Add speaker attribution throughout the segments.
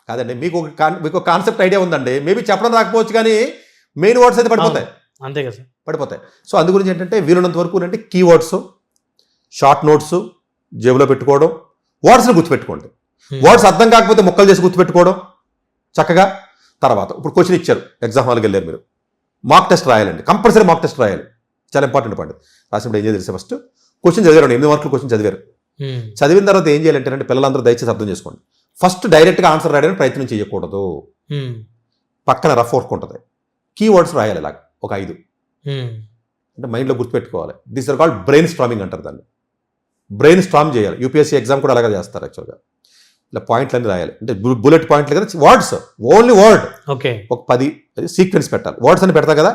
Speaker 1: కాదండి, మీకు concept idea ఉందండి, మేబీ చెప్పడం రాకపోవచ్చు కానీ మెయిన్ వర్డ్స్ అయితే పడిపోతాయి.
Speaker 2: అంతే కదా సార్,
Speaker 1: పడిపోతాయి. సో అందు గురించి ఏంటంటే వీలున్నంత వరకు అంటే కీవర్డ్స్, షార్ట్ నోట్స్ జేబులో పెట్టుకోవడం, వర్డ్స్ని గుర్తుపెట్టుకోండి. వర్డ్స్ అర్థం కాకపోతే ముక్కలు చేసి గుర్తుపెట్టుకోవడం చక్కగా. తర్వాత ఇప్పుడు క్వశ్చన్ ఇచ్చారు, ఎగ్జామ్ హాల్కి వెళ్ళారు మీరు, మాక్ టెస్ట్ రాయాలండి, కంపల్సరీ మాక్ టెస్ట్ రాయాలి, చాలా ఇంపార్టెంట్ పాయింట్. రాసినప్పుడు ఏం చేయాలి తెలిసే, ఫస్ట్ క్వశ్చన్ చదివారు, 8 మార్కులు క్వశ్చన్ చదివారు. చదివిన తర్వాత ఏం చేయాలంటే పిల్లలందరూ దయచేసి అర్థం చేసుకోండి, ఫస్ట్ డైరెక్ట్గా ఆన్సర్ రాయడానికి ప్రయత్నం చేయకూడదు. పక్కన రఫ్ వర్క్ ఉంటుంది, కీవర్డ్స్ రాయాలి ఇలాగ ఒక 5 అంటే మైండ్లో గుర్తుపెట్టుకోవాలి. This are called brain storming అంటారు దాన్ని. బ్రెయిన్ స్ట్రామ్ చేయాలి. యూపీఎస్సీ ఎగ్జామ్ కూడా అలాగే చేస్తారు యాక్చువల్గా. ఇలా పాయింట్లు అన్ని రాయాలి, అంటే బుల్లెట్ పాయింట్లు కదా, వర్డ్స్, ఓన్లీ వర్డ్.
Speaker 2: ఓకే,
Speaker 1: ఒక 10 సీక్వెన్స్ పెట్టాలి, వర్డ్స్ అని పెడతా కదా,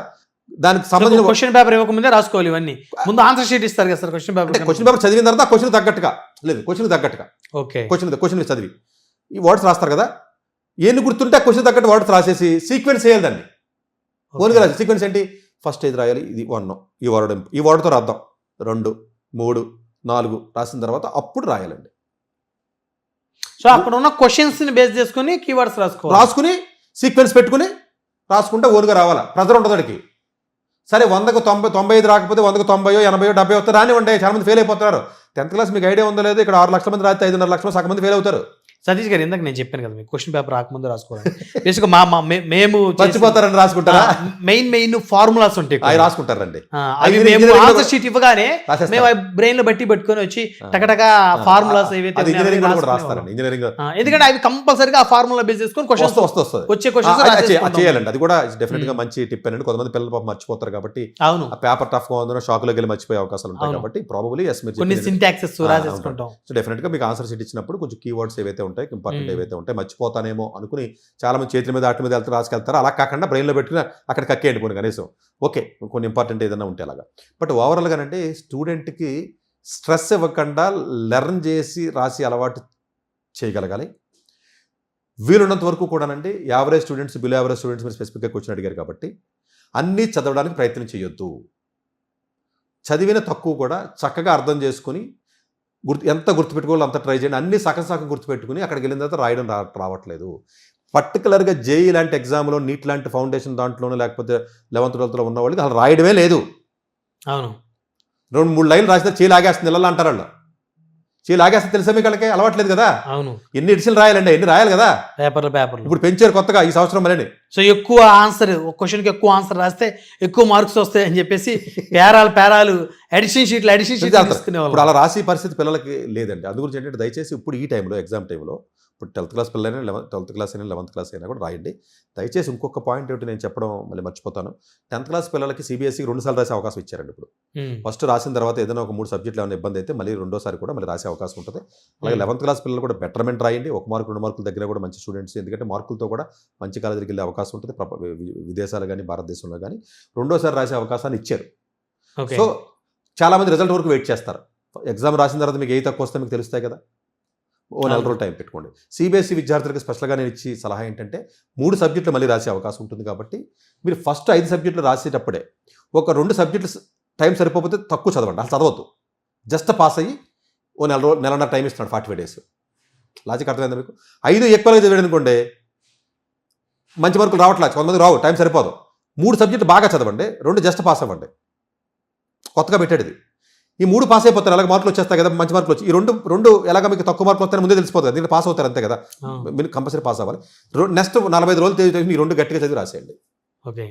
Speaker 1: దానికి సంబంధించిన
Speaker 2: క్వశ్చన్ పేపర్ ఇవ్వకముందే రాసుకోవాలి ఇవన్నీ. ముందు ఆన్సర్ షీట్ ఇస్తారు కదా sir question paper.
Speaker 1: Question paper చదివిన తర్వాత క్వశ్చన్ తగ్గట్టుగా లేదు, క్వశ్చన్ తగ్గట్టుగా
Speaker 2: ఓకే,
Speaker 1: క్వశ్చన్ చదివి ఈ వర్డ్స్ రాస్తారు కదా, ఎన్ని గుర్తుంటే ఆ క్వశ్చన్ తగ్గట్టు వర్డ్స్ రాసేసి సీక్వెన్స్ వేయాలి దాన్ని. ఓన్గా రాసి సీక్వెన్స్ ఏంటి, ఫస్ట్ ఇది రాయాలి, ఇది 1, ఈ వర్డ్తో రాద్దాం, 2, 3, 4 రాసిన తర్వాత అప్పుడు రాయాలండి.
Speaker 2: సో అక్కడ ఉన్న క్వశ్చన్స్ ని బేస్ చేసుకుని కీవర్డ్స్ రాసుకుని
Speaker 1: సీక్వెన్స్ పెట్టుకుని రాసుకుంటే ఓన్గా రావాలా, ప్రెజర్ ఉంటుంది వాడికి. సరే 100కు 90, 95 రాకపోతే 100కు 90, 80, 70 వస్తే రానివ్వండి, చాలా మంది ఫెయిల్ అయిపోతున్నారు. 10th క్లాస్ మీకు ఐడియా ఉందో లేదు, ఇక్కడ 6 లక్షల మంది రాస్తే 5.5 లక్షల సగం మంది ఫెయిల్ అవుతారు.
Speaker 2: సతీష్ గారు ఇందాక నేను చెప్పాను కదా మీకు క్వశ్చన్ పేపర్ రాకముందు రాసుకోవాలి. బేసిక్గా మేము
Speaker 1: మర్చిపోతారని రాసుకుంటారా,
Speaker 2: మెయిన్ ఫార్ములాస్ ఉంటాయి
Speaker 1: అవి రాసుకుంటారండి.
Speaker 2: అవి మేము ఆన్సర్ షీట్ ఇవ్వగానే మేము బ్రెయిన్ లో పెట్టుకొని వచ్చి టకటగా ఫార్ములాస్ ఏవైతే
Speaker 1: ఇంజనీరింగ్ కూడా రాస్తారండి. ఇంజనీరింగ్
Speaker 2: ఎందుకంటే అవి కంపల్సరీగా ఆ ఫార్ములా బేస్ చేసుకొని క్వశ్చన్స్ వచ్చే క్వశ్చన్స్
Speaker 1: చేయాలండి. అది కూడా డెఫినెట్ గా మంచి టిప్ అండి. కొంతమంది పిల్లలు పాపం మర్చిపోతారు కాబట్టి,
Speaker 2: అవును,
Speaker 1: ఆ పేపర్ టఫ్ గా ఉందో షాక్ లోకి వెళ్ళి మర్చిపోయే అవకాశాలు ఉంటాయి కాబట్టి ప్రాబబ్లీ
Speaker 2: కొన్ని సింటాక్సెస్ రాసేసుకుంటాం.
Speaker 1: సో డెఫినెట్ గా మీకు ఆన్సర్ షీట్ ఇచ్చినప్పుడు కొంచెం కీవర్డ్స్ ఏవైతే ఉంటాయి, ఇంపార్టెంట్ ఏవైతే ఉంటాయి, మర్చిపోతానేమో అనుకుని చాలా మంది చేతుల మీద ఆటి మీద వెళ్తారు, రాసుకెళ్తారు. అలా కాకుండా బ్రెయిన్లో పెట్టుకుని అక్కడ కక్కేయండి పోనీ కనీసం. ఓకే, కొన్ని ఇంపార్టెంట్ ఏదైనా ఉంటే అలాగా. బట్ ఓవరాల్గా అంటే స్టూడెంట్కి స్ట్రెస్ ఇవ్వకుండా లెర్న్ చేసి రాసి అలవాటు చేయగలగాలి. వీలున్నంత వరకు కూడానండి average students, below average students మీరు స్పెసిఫిక్గా క్వశ్చన్ అడిగారు కాబట్టి అన్నీ చదవడానికి ప్రయత్నం చేయొద్దు. చదివిన తక్కువ కూడా చక్కగా అర్థం చేసుకుని ఎంత గుర్తుపెట్టుకోవాలో అంత ట్రై చేయండి. అన్ని సగం గుర్తుపెట్టుకుని అక్కడికి వెళ్ళిన తర్వాత రాయడం రావట్లేదు. పర్టికులర్గా జేఈ లాంటి ఎగ్జామ్లో, నీట్ లాంటి ఫౌండేషన్ దాంట్లోనూ, లేకపోతే 11th 12th ఉన్న వాళ్ళకి అసలు రాయడమే లేదు.
Speaker 2: అవును,
Speaker 1: 2-3 లైన్లు రాస్తే చేయి లాగేస్తుంది నెలలు అంటారు వాళ్ళు. చేయి లాగేస్తే తెలుసా మీకు వాళ్ళకి అలవాట్లేదు కదా.
Speaker 2: అవును,
Speaker 1: ఎన్ని ఎడిషన్లు రాయాలండి, ఎన్ని రాయాలి కదా
Speaker 2: పేపర్
Speaker 1: ఇప్పుడు పెంచారు కొత్తగా ఈ సంవత్సరం మళ్ళీ.
Speaker 2: సో ఎక్కువ ఆన్సర్, ఒక క్వశ్చన్కి ఎక్కువ ఆన్సర్ రాస్తే ఎక్కువ మార్క్స్ వస్తాయి అని చెప్పేసి పేరాలు ఎడిషన్ షీట్లు
Speaker 1: ఇప్పుడు అలా రాసి పరిస్థితి పిల్లలకి లేదండి. అందు గురించి ఏంటంటే దయచేసి ఇప్పుడు ఈ టైంలో, ఎగ్జామ్ టైంలో, ఇప్పుడు 10th క్లాస్ పిల్లలైనా 12th క్లాస్ అయినా 11th క్లాస్ అయినా కూడా రాయండి. దయచేసి ఇంకొక పాయింట్ ఏమిటి నేను చెప్పడం మళ్ళీ మర్చిపోతాను, 10th క్లాస్ పిల్లలకి సిబిఎస్ఈకి 2 సార్లు రాసే అవకాశం ఇచ్చారండి. ఇప్పుడు ఫస్ట్ రాసిన తర్వాత ఏదైనా ఒక 3 సబ్జెక్టులు ఏమైనా ఇబ్బంది అయితే మళ్ళీ రెండోసారి కూడా మళ్ళీ రాసే అవకాశం ఉంటుంది. అలాగే 11th క్లాస్ పిల్లలు కూడా బెటర్మెంట్ రాయండి. 1 మార్కు 2 మార్కుల దగ్గర కూడా మంచి స్టూడెంట్స్, ఎందుకంటే మార్కులతో కూడా మంచి కాలేజీకి వెళ్ళే అవకాశం ఉంటుంది, విదేశాలు కానీ భారతదేశంలో కానీ. రెండోసారి రాసే అవకాశాన్ని ఇచ్చారు. సో చాలామంది రిజల్ట్ వరకు వెయిట్ చేస్తారు. ఎగ్జామ్ రాసిన తర్వాత మీకు ఏ తక్కువ వస్తే మీకు తెలుస్తాయి కదా, ఓ 4 రోజులు టైం పెట్టుకోండి. సిబిఎస్ఈ విద్యార్థులకు స్పెషల్గా నేను ఇచ్చి సలహా ఏంటంటే 3 సబ్జెక్టులు మళ్ళీ రాసే అవకాశం ఉంటుంది కాబట్టి మీరు ఫస్ట్ 5 సబ్జెక్టులు రాసేటప్పుడే ఒక 2 సబ్జెక్టులు టైం సరిపోతే తక్కువ చదవండి, అసలు చదవద్దు. జస్ట్ పాస్ అయ్యి ఓ నెలన్నర టైం ఇస్తున్నాడు, 45 days. లాజిక్ అర్థమైందా మీకు? 5 ఎక్కువగా చదివాడు అనుకోండి, మంచి మార్కులు రావట్లేదు, కొంతమంది రావు, టైం సరిపోదు. 3 సబ్జెక్టులు బాగా చదవండి, 2 జస్ట్ పాస్ అవ్వండి. కొత్తగా పెట్టాడు ఇది. ఈ 3 పాస్ అయిపోతారు, అలాగే మార్కులు వచ్చేస్తాయి కదా, మంచి మార్కులు వచ్చి. ఈ రెండు ఎలాగ మీకు తక్కువ మార్కులు వస్తాయని ముందే తెలిసిపోతుంది, దీంట్లో పాస్ అవుతారు అంతే కదా, మీరు కంపల్సరీ పాస్ అవ్వాలి. నెక్స్ట్ 45 రోజులు ఈ 2 గట్టిగా చదివి రాసేయండి.
Speaker 2: ఓకే,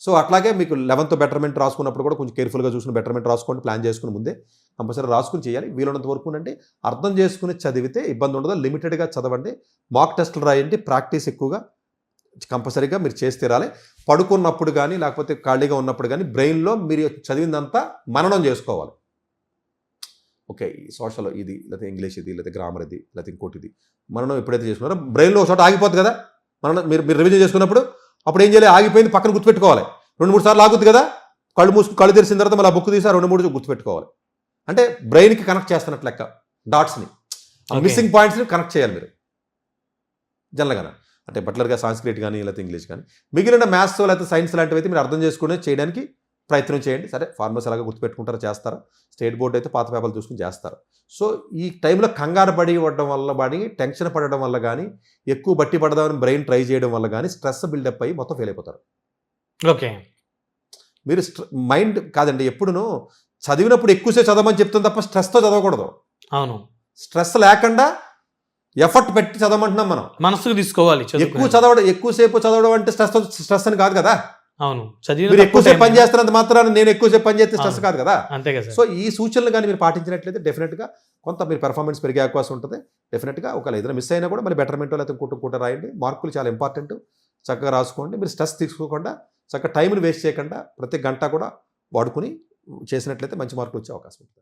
Speaker 1: సో అట్లాగే మీకు 11th బెటర్మెంట్ రాసుకున్నప్పుడు కూడా కొంచెం కేర్ఫుల్గా చూసుకుని బెటర్మెంట్ రాసుకోండి, ప్లాన్ చేసుకుని ముందే కంపల్సరీ రాసుకుని చేయాలి. వీలున్నంత వరకు అంటే అర్థం చేసుకుని చదివితే ఇబ్బంది ఉండదు. లిమిటెడ్గా చదవండి, మాక్ టెస్టులు రాయండి, ప్రాక్టీస్ ఎక్కువగా కంపల్సరీగా మీరు చేసి తీరాలి. పడుకున్నప్పుడు కానీ లేకపోతే ఖాళీగా ఉన్నప్పుడు కానీ బ్రెయిన్లో మీరు చదివిందంతా మననం చేసుకోవాలి. ఓకే, ఈ సోషల్ ఇది, లేకపోతే ఇంగ్లీష్ ఇది, లేకపోతే గ్రామర్ ఇది, లేకపోతే ఇంకోటి ఇది, మనం ఎప్పుడైతే చేసుకున్నారో బ్రెయిన్లో ఒక చోట ఆగిపోతుంది కదా. మీరు రివిజన్ చేసుకున్నప్పుడు అప్పుడు ఏం చేయాలి, ఆగిపోయింది పక్కన గుర్తుపెట్టుకోవాలి. 2-3 సార్లు ఆగుద్ది కదా, కళ్ళు తెరిచిన తర్వాత మళ్ళీ ఆ బుక్ తీసి 2-3 గుర్తుపెట్టుకోవాలి. అంటే బ్రెయిన్కి కనెక్ట్ చేస్తున్నట్లు లెక్క, డాట్స్ని, మిస్సింగ్ పాయింట్స్ని కనెక్ట్ చేయాలి మీరు జనరల్గా. అంటే పర్టికులర్గా సాంస్క్రిట్ కానీ లేకపోతే ఇంగ్లీష్ కానీ. మిగిలిన మ్యాథ్స్ లేకపోతే సైన్స్ లాంటివి అయితే మీరు అర్థం చేసుకునే చేయడానికి ప్రయత్నం చేయండి. సరే ఫార్మర్స్ ఎలాగో గుర్తుపెట్టుకుంటారో చేస్తారా, స్టేట్ బోర్డు అయితే పాత పేపర్లు చూసుకుని చేస్తారు. సో ఈ టైంలో కంగారు పడి ఇవ్వడం వల్ల కానీ, టెన్షన్ పడడం వల్ల కానీ, ఎక్కువ బట్టి పడదామని బ్రెయిన్ ట్రై చేయడం వల్ల కానీ స్ట్రెస్ బిల్డప్ అయ్యి మొత్తం ఫెయిల్ అయిపోతారు.
Speaker 2: ఓకే.
Speaker 1: మీరు మైండ్ కాదండి, ఎప్పుడునూ చదివినప్పుడు ఎక్కువసేపు చదవమని చెప్తుంది తప్ప స్ట్రెస్తో చదవకూడదు.
Speaker 2: అవును.
Speaker 1: స్ట్రెస్ లేకుండా ఎఫర్ట్ పెట్టి చదవమంటున్నాం మనం.
Speaker 2: మనసుకు తీసుకోవాలి.
Speaker 1: ఎక్కువసేపు చదవడం అంటే స్ట్రెస్ అని కాదు కదా.
Speaker 2: అవును.
Speaker 1: మీరు ఎక్కువసేపు పని చేస్తున్నంత మాత్రాన నేను ఎక్కువసేపు పని చేస్తే స్ట్రెస్ కాదు కదా.
Speaker 2: అంతే కదా.
Speaker 1: సో ఈ సూచనలు కానీ మీరు పాటించినట్లయితే డెఫినెట్గా కొంత మీరు పెర్ఫార్మెన్స్ పెరిగే అవకాశం ఉంటుంది. డెఫినెట్గా ఒకవేళ ఏదైనా మిస్ అయినా కూడా మళ్ళీ బెటర్మెంటో లేకపోతే ఇంకోటి రాయండి. మార్కులు చాలా ఇంపార్టెంట్. చక్కగా రాసుకోండి. మీరు స్ట్రెస్ తీసుకోకుండా చక్కగా టైంని వేస్ట్ చేయకుండా ప్రతి గంట కూడా వాడుకుని చేసినట్లయితే మంచి మార్కులు వచ్చే అవకాశం ఉంటుంది.